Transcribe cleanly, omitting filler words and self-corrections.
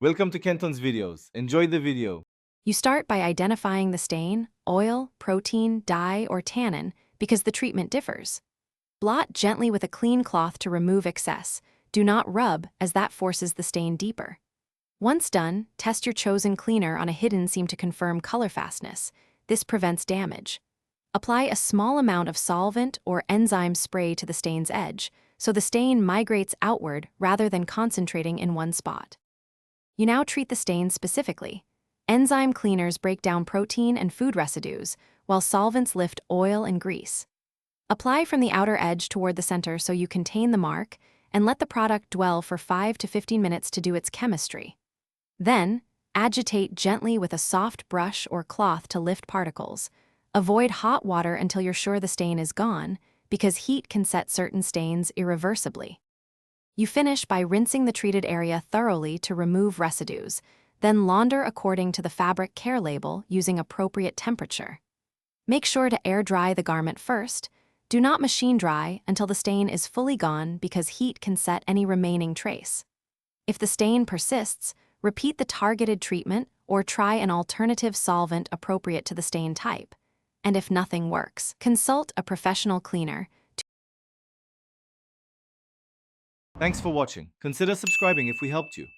Welcome to Kenton's videos. Enjoy the video. You start by identifying the stain, oil, protein, dye, or tannin because the treatment differs. Blot gently with a clean cloth to remove excess. Do not rub, as that forces the stain deeper. Once done, test your chosen cleaner on a hidden seam to confirm color fastness. This prevents damage. Apply a small amount of solvent or enzyme spray to the stain's edge, so the stain migrates outward rather than concentrating in one spot. You now treat the stain specifically. Enzyme cleaners break down protein and food residues, while solvents lift oil and grease. Apply from the outer edge toward the center so you contain the mark, and let the product dwell for 5 to 15 minutes to do its chemistry. Then, agitate gently with a soft brush or cloth to lift particles. Avoid hot water until you're sure the stain is gone, because heat can set certain stains irreversibly. You finish by rinsing the treated area thoroughly to remove residues, then launder according to the fabric care label using appropriate temperature. Make sure to air dry the garment first. Do not machine dry until the stain is fully gone because heat can set any remaining trace. If the stain persists, repeat the targeted treatment or try an alternative solvent appropriate to the stain type. And if nothing works, consult a professional cleaner. Thanks for watching. Consider subscribing if we helped you.